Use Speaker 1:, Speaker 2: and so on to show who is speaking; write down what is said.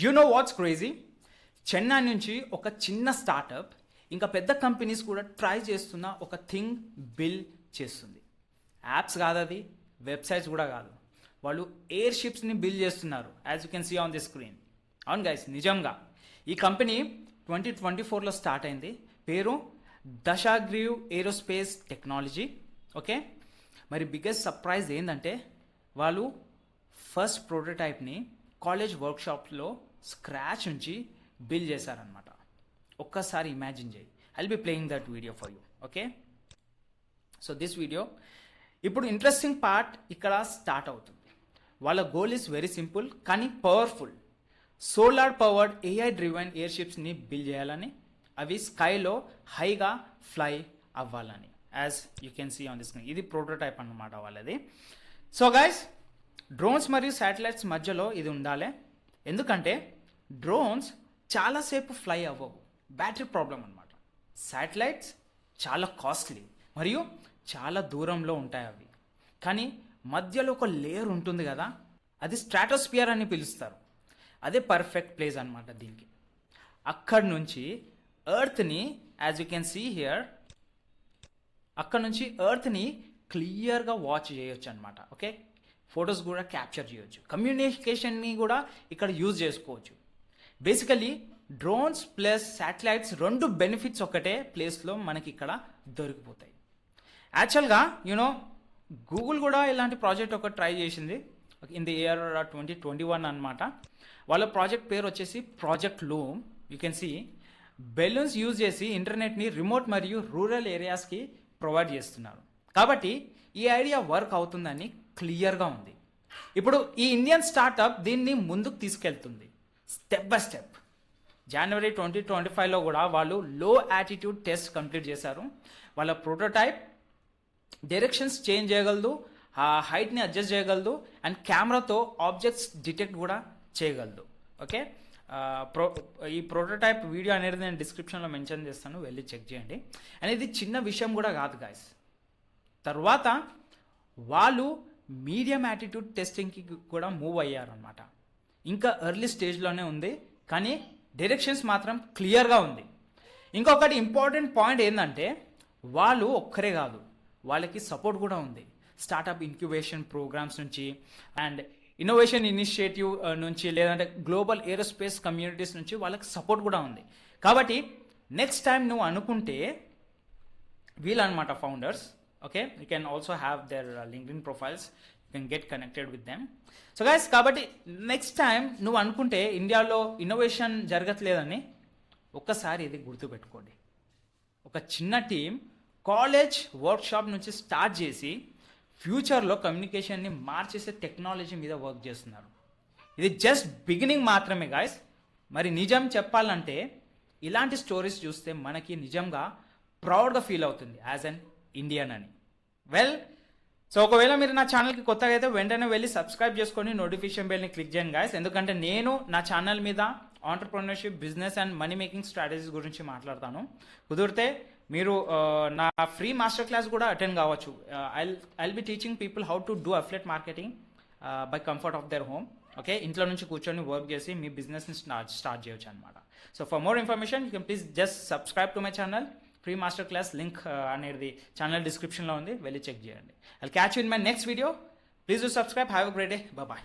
Speaker 1: You know what's crazy? Chennai నుంచి ఒక చిన్న స్టార్టప్ ఇంకా పెద్ద కంపెనీస్ కూడా ట్రై చేస్తున్న ఒక థింగ్ బిల్డ్ చేస్తుంది. యాప్స్ కాదు, అది వెబ్సైట్స్ కూడా కాదు, వాళ్ళు ఎయిర్ షిప్స్ని బిల్డ్ చేస్తున్నారు. As you can see on the screen. అవును గైస్, నిజంగా ఈ కంపెనీ 2024లో స్టార్ట్ అయింది. పేరు దశాగ్రీవ్ ఏరోస్పేస్ టెక్నాలజీ. ఓకే, మరి బిగ్గెస్ట్ సర్ప్రైజ్ ఏంటంటే వాళ్ళు ఫస్ట్ ప్రోటోటైప్ని కాలేజ్ వర్క్షాప్లో స్క్రాచ్ నుంచి బిల్డ్ చేశారనమాట. ఒక్కసారి ఇమాజిన్ చేయి. I'll be playing that video for you. Okay, so this video ఇప్పుడు ఇంట్రెస్టింగ్ పార్ట్ ఇక్కడ స్టార్ట్ అవుతుంది. వాళ్ళ గోల్ ఈస్ వెరీ సింపుల్ కానీ powerful. Solar powered AI driven air షిప్స్ని బిల్డ్ చేయాలని, అవి స్కైలో హైగా ఫ్లై అవ్వాలని. As you can see on the screen, ఇది ప్రోటోటైప్ అన్నమాట వాళ్ళది. సో గైస్, డ్రోన్స్ మరియు శాటిలైట్స్ మధ్యలో ఇది ఉండాలి. ఎందుకంటే డ్రోన్స్ చాలాసేపు ఫ్లై అవ్వవు, బ్యాటరీ ప్రాబ్లం అనమాట. శాటిలైట్స్ చాలా కాస్ట్లీ మరియు చాలా దూరంలో ఉంటాయి అవి. కానీ మధ్యలో ఒక లేయర్ ఉంటుంది కదా, అది స్ట్రాటోస్పియర్ అని పిలుస్తారు. అదే పర్ఫెక్ట్ ప్లేస్ అనమాట దీనికి. అక్కడి నుంచి ఎర్త్ని, as you can see here, అక్కడ నుంచి ఎర్త్ని క్లియర్గా వాచ్ చేయొచ్చు అనమాట. ఓకే, ఫొటోస్ కూడా క్యాప్చర్ చేయొచ్చు, కమ్యూనికేషన్ని కూడా ఇక్కడ యూజ్ చేసుకోవచ్చు. బేసికలీ డ్రోన్స్ ప్లస్ శాటిలైట్స్ రెండు బెనిఫిట్స్ ఒకటే ప్లేస్లో మనకి ఇక్కడ దొరికిపోతాయి. యాక్చువల్గా యూనో గూగుల్ కూడా ఇలాంటి ప్రాజెక్ట్ ఒకటి ట్రై చేసింది ఇన్ ది ఇయర్ 2021 అనమాట. వాళ్ళ ప్రాజెక్ట్ పేరు వచ్చేసి project Loon. You can see balloons use చేసి ఇంటర్నెట్ని రిమోట్ మరియు రూరల్ ఏరియాస్కి ప్రొవైడ్ చేస్తున్నారు. కాబట్టి ఈ ఐడియా వర్క్ అవుతుందని క్లియర్గా ఉంది. ఇప్పుడు ఈ ఇండియన్ స్టార్టప్ దీన్ని ముందుకు తీసుకెళ్తుంది స్టెప్ బై స్టెప్. జనవరి 2025లో కూడా వాళ్ళు లో యాటిట్యూడ్ టెస్ట్ కంప్లీట్ చేశారు. వాళ్ళ ప్రోటోటైప్ డైరెక్షన్స్ చేంజ్ చేయగలదు, హైట్ని అడ్జస్ట్ చేయగలదు, అండ్ కెమెరాతో ఆబ్జెక్ట్స్ డిటెక్ట్ కూడా చేయగలదు. ఓకే, ఈ ప్రోటోటైప్ వీడియో అనేది నేను డిస్క్రిప్షన్లో మెన్షన్ చేస్తాను, వెళ్ళి చెక్ చేయండి. అండ్ ఇది చిన్న విషయం కూడా కాదు గాయస్. తర్వాత వాళ్ళు మీడియం యాటిట్యూడ్ టెస్టింగ్కి కూడా మూవ్ అయ్యారనమాట. ఇంకా ఎర్లీ స్టేజ్లోనే ఉంది, కానీ డైరెక్షన్స్ మాత్రం క్లియర్గా ఉంది. ఇంకొకటి ఇంపార్టెంట్ పాయింట్ ఏంటంటే వాళ్ళు ఒక్కరే కాదు, వాళ్ళకి సపోర్ట్ కూడా ఉంది. స్టార్టప్ ఇంక్యుబేషన్ ప్రోగ్రామ్స్ నుంచి అండ్ ఇన్నోవేషన్ ఇనిషియేటివ్ నుంచి, లేదంటే గ్లోబల్ ఏరోస్పేస్ కమ్యూనిటీస్ నుంచి వాళ్ళకి సపోర్ట్ కూడా ఉంది. కాబట్టి నెక్స్ట్ టైం నువ్వు అనుకుంటే వీళ్ళనమాట founders. Okay, you can also have their LinkedIn profiles, you can get connected with them. So guys, కాబట్టి నెక్స్ట్ టైం నువ్వు అనుకుంటే ఇండియాలో ఇన్నోవేషన్ జరగట్లేదని, ఒక్కసారి ఇది గుర్తుపెట్టుకోండి. ఒక చిన్న టీం కాలేజ్ వర్క్షాప్ నుంచి స్టార్ట్ చేసి ఫ్యూచర్లో కమ్యూనికేషన్ని మార్చేసే టెక్నాలజీ మీద వర్క్ చేస్తున్నారు. ఇది జస్ట్ బిగినింగ్ మాత్రమే గాయస్. మరి నిజం చెప్పాలంటే ఇలాంటి స్టోరీస్ చూస్తే మనకి నిజంగా ప్రౌడ్గా ఫీల్ అవుతుంది యాజ్ అన్ ఇండియన్ అని. వెల్, సో ఒకవేళ మీరు నా ఛానల్కి కొత్తగా అయితే వెంటనే వెళ్ళి సబ్స్క్రైబ్ చేసుకొని నోటిఫికేషన్ బెల్ని క్లిక్ చేయండి గాయస్. ఎందుకంటే నేను నా ఛానల్ మీద entrepreneurship, business and money making strategies గురించి మాట్లాడతాను. కుదిరితే మీరు నా ఫ్రీ మాస్టర్ క్లాస్ కూడా అటెండ్ కావచ్చు. I'll be teaching people how to do affiliate marketing by comfort of their home. Okay, ఇంట్లో నుంచి కూర్చొని వర్క్ చేసి మీ బిజినెస్ని స్టార్ట్ చేయొచ్చు అనమాట. So for more information you can please just subscribe to my channel. Free master class link అనేది channel డిస్క్రిప్షన్లో ఉంది, వెళ్ళి చెక్ చేయండి. I'll catch you in my next video. Please do subscribe. Have a great day. Bye.